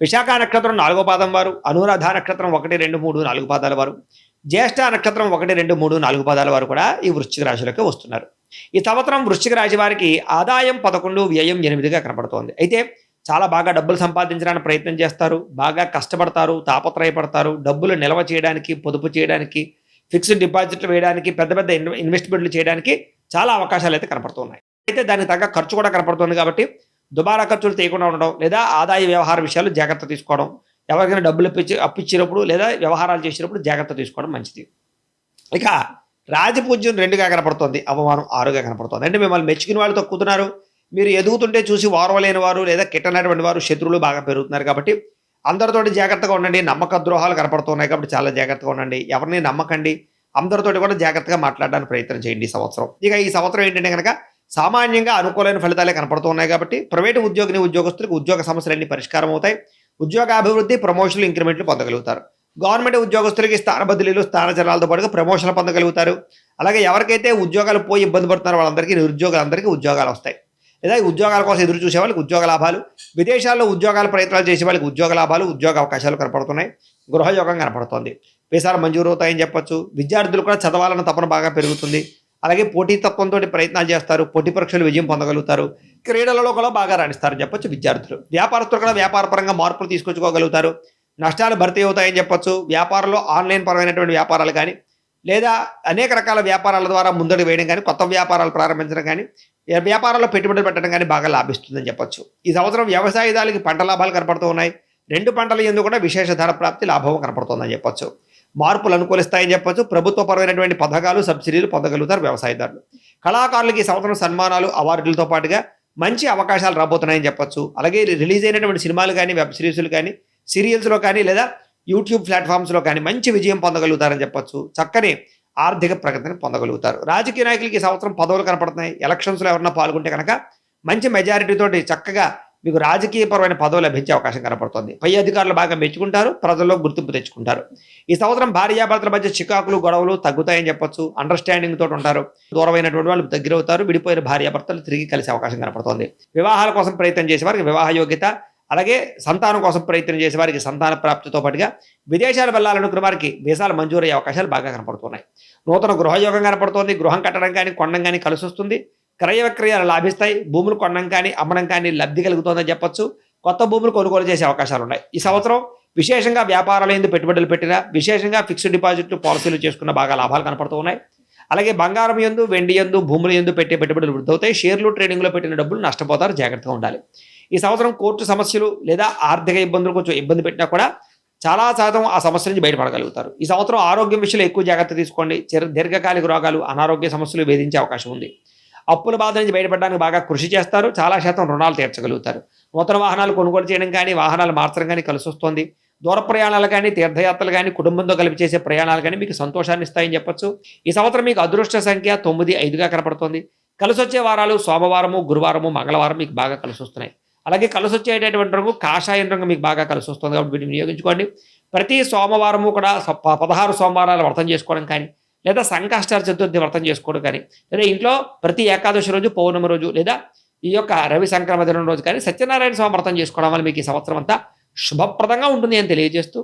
విశాఖ నక్షత్రం 4వ పాదం వారు, అనురాధ నక్షత్రం 1, 2, 3, 4 పాదాల వారు, జ్యేష్ఠ నక్షత్రం 1, 2, 3, 4 పాదాల వారు కూడా ఈ వృశ్చిక రాశిలోకి వస్తున్నారు. ఈ సంవత్సరం వృశ్చిక రాశి వారికి ఆదాయం 11, వ్యయం 8గా కనపడుతోంది. అయితే చాలా బాగా డబ్బులు సంపాదించడానికి ప్రయత్నం చేస్తారు, బాగా కష్టపడతారు, తాపత్రయపడతారు, డబ్బులు నిల్వ చేయడానికి, పొదుపు చేయడానికి, ఫిక్స్డ్ డిపాజిట్లు వేయడానికి, పెద్ద పెద్ద ఇన్వెస్ట్మెంట్లు చేయడానికి చాలా అవకాశాలు అయితే కనపడుతున్నాయి. అయితే దానికి తగ్గ ఖర్చు కూడా కనపడుతుంది కాబట్టి దుబారా ఖర్చులు తీయకుండా ఉండడం, లేదా ఆదాయ వ్యవహార విషయాలు జాగ్రత్త తీసుకోవడం, ఎవరికైనా డబ్బులు అప్పిచ్చినప్పుడు లేదా వ్యవహారాలు చేసినప్పుడు జాగ్రత్త తీసుకోవడం మంచిది. ఇక రాజపూజ్యం 2గా కనపడుతుంది, అవమానం 6గా కనపడుతుంది. అంటే మిమ్మల్ని మెచ్చుకుని వాళ్ళు తక్కుతున్నారు, మీరు ఎదుగుతుంటే చూసి వారవలేని వారు లేదా కిట్టనటువంటి వారు శత్రువులు బాగా పెరుగుతున్నారు. కాబట్టి అందరితోటి జాగ్రత్తగా ఉండండి. నమ్మక ద్రోహాలు కనపడుతున్నాయి కాబట్టి చాలా జాగ్రత్తగా ఉండండి. ఎవరిని నమ్మకండి. అందరితోటి కూడా జాగ్రత్తగా మాట్లాడడానికి ప్రయత్నం చేయండి ఈ సంవత్సరం. ఇక ఈ సంవత్సరం ఏంటంటే కనుక సామాన్యంగా అనుకూలమైన ఫలితాలే కనపడుతున్నాయి కాబట్టి ప్రైవేటు ఉద్యోగస్తులకు ఉద్యోగ సమస్యలన్నీ పరిష్కారం అవుతాయి. ఉద్యోగాభివృద్ధి, ప్రమోషన్లు, ఇంక్రిమెంట్లు పొందగలుగుతారు. గవర్నమెంట్ ఉద్యోగస్తులకి స్థాన బదిలీలు, స్థానచలనాలతో పాటుగా ప్రమోషన్లు పొందగలుగుతారు. అలాగే ఎవరికైతే ఉద్యోగాలు పోయి ఇబ్బంది పడుతున్నారో వాళ్ళందరికీ, నిరుద్యోగులందరికీ ఉద్యోగాలు వస్తాయి. లేదా ఉద్యోగాల కోసం ఎదురు చూసే వాళ్ళకి ఉద్యోగ లాభాలు, విదేశాల్లో ఉద్యోగాల ప్రయత్నాలు చేసే వాళ్ళకి ఉద్యోగ లాభాలు, ఉద్యోగ అవకాశాలు కనపడుతున్నాయి. గృహయోగం కనపడుతోంది. వీసాలు మంజూరు అవుతాయని చెప్పొచ్చు. విద్యార్థులు కూడా చదవాలన్న తపన బాగా పెరుగుతుంది. అలాగే పోటీతత్వంతో ప్రయత్నాలు చేస్తారు, పోటీ పరీక్షలు విజయం పొందగలుగుతారు. క్రీడలలో కూడా బాగా రాణిస్తారని చెప్పొచ్చు విద్యార్థులు. వ్యాపారస్తులు కూడా వ్యాపారపరంగా మార్పులు తీసుకొచ్చుకోగలుగుతారు. నష్టాలు భర్తీ అవుతాయని చెప్పొచ్చు. వ్యాపారంలో ఆన్లైన్ పరమైనటువంటి వ్యాపారాలు కానీ, లేదా అనేక రకాల వ్యాపారాల ద్వారా ముందడుగు వేయడం కానీ, కొత్త వ్యాపారాలు ప్రారంభించడం కానీ, వ్యాపారాల్లో పెట్టుబడులు పెట్టడం కానీ బాగా లాభిస్తుందని చెప్పొచ్చు. ఈ సంవత్సరం వ్యవసాయదారులకి పంట లాభాలు కనపడుతూ ఉన్నాయి. 2 పంటల యందు కూడా విశేష ధర ప్రాప్తి, లాభం కనపడుతుందని చెప్పొచ్చు. మార్పులు అనుకూలిస్తాయని చెప్పొచ్చు. ప్రభుత్వపరమైనటువంటి పథకాలు, సబ్సిడీలు పొందగలుగుతారు వ్యవసాయదారులు. కళాకారులకి ఈ సంవత్సరం సన్మానాలు, అవార్డులతో పాటుగా మంచి అవకాశాలు రాబోతున్నాయని చెప్పొచ్చు. అలాగే రిలీజ్ అయినటువంటి సినిమాలు కానీ, వెబ్ సిరీస్లు కానీ, సీరియల్స్లో కానీ, లేదా యూట్యూబ్ ప్లాట్ఫామ్స్లో కానీ మంచి విజయం పొందగలుగుతారని చెప్పొచ్చు. చక్కని ఆర్థిక ప్రగతిని పొందగలుగుతారు. రాజకీయ నాయకులకి ఈ సంవత్సరం పదవులు కనపడుతున్నాయి. ఎలక్షన్స్లో ఎవరన్నా పాల్గొంటే కనుక మంచి మెజారిటీతోటి చక్కగా మీకు రాజకీయపరమైన పదవులు లభించే అవకాశం కనపడుతుంది. పై అధికారులు బాగా మెచ్చుకుంటారు, ప్రజల్లో గుర్తింపు తెచ్చుకుంటారు. ఈ సంవత్సరం భార్యాభర్తల మధ్య చికాకులు, గొడవలు తగ్గుతాయని చెప్పొచ్చు. అండర్స్టాండింగ్ తోటి ఉంటారు. దూరమైనటువంటి వాళ్ళు దగ్గరవుతారు. విడిపోయిన భార్యాభర్తలు తిరిగి కలిసే అవకాశం కనపడుతుంది. వివాహాల కోసం ప్రయత్నం చేసే వారికి వివాహ యోగ్యత, అలాగే సంతానం కోసం ప్రయత్నం చేసే వారికి సంతాన ప్రాప్తితో పాటుగా విదేశాలు వెళ్ళాలనుకున్న వారికి వీసాలు మంజూరయ్యే అవకాశాలు బాగా కనపడుతున్నాయి. నూతన గృహయోగం కనపడుతోంది. గృహం కట్టడం కానీ, కొనడం కానీ కలిసి వస్తుంది. క్రయ విక్రయాలు లాభిస్తాయి. భూములు కొనడం కానీ, అమ్మడం కానీ లబ్ధి కలుగుతుందని చెప్పొచ్చు. కొత్త భూములు కొనుగోలు చేసే అవకాశాలు ఉన్నాయి. ఈ సంవత్సరం విశేషంగా వ్యాపారాల యందు పెట్టుబడులు పెట్టినా, విశేషంగా ఫిక్స్డ్ డిపాజిట్లు, పాలసీలు చేసుకున్న బాగా లాభాలు కనపడుతూ ఉన్నాయి. అలాగే బంగారం యందు, వెండి యందు, భూముల యందు పెట్టే పెట్టుబడులు వృద్ధి అవుతాయి. షేర్లు, ట్రేడింగ్లో పెట్టిన డబ్బులు నష్టపోతారు. జాగ్రత్తగా ఉండాలి. ఈ సంవత్సరం కోర్టు సమస్యలు లేదా ఆర్థిక ఇబ్బందులు కొంచెం ఇబ్బంది పెట్టినా కూడా చాలా శాతం ఆ సమస్య నుంచి బయటపడగలుగుతారు. ఈ సంవత్సరం ఆరోగ్యం విషయంలో ఎక్కువ జాగ్రత్త తీసుకోండి. దీర్ఘకాలిక రోగాలు, అనారోగ్య సమస్యలు వేధించే అవకాశం ఉంది. అప్పుల బాధ నుంచి బయటపడడానికి బాగా కృషి చేస్తారు. చాలా శాతం రుణాలు తీర్చగలుగుతారు. నూతన వాహనాలు కొనుగోలు చేయడం కానీ, వాహనాలు మార్చడం కానీ కలిసి వస్తుంది. దూర ప్రయాణాలు కానీ, తీర్థయాత్రలు కానీ, కుటుంబంతో కలిపి చేసే ప్రయాణాలు కానీ మీకు సంతోషాన్ని ఇస్తాయని చెప్పొచ్చు. ఈ సంవత్సరం మీకు అదృష్ట సంఖ్య 9, 5గా కనపడుతుంది. కలిసి వచ్చే వారాలు సోమవారము, గురువారము, మంగళవారం మీకు బాగా కలిసి వస్తున్నాయి. అలాగే కలిసి వచ్చేటటువంటి రంగు కాషాయం రంగు మీకు బాగా కలిసి వస్తుంది కాబట్టి వీటిని వినియోగించుకోండి. ప్రతి సోమవారము కూడా 16 సోమవారాలు వ్రతం చేసుకోవడం కానీ, లేదా సంకష్టార చతుర్థి వ్రతం చేసుకోవడం కానీ, లేదా ఇంట్లో ప్రతి ఏకాదశి రోజు, పౌర్ణమి రోజు, లేదా ఈ యొక్క రవి సంక్రమ దినం రోజు కానీ సత్యనారాయణ స్వామి వ్రతం చేసుకోవడం వల్ల మీకు ఈ సంవత్సరం అంతా శుభప్రదంగా ఉంటుంది అని తెలియజేస్తూ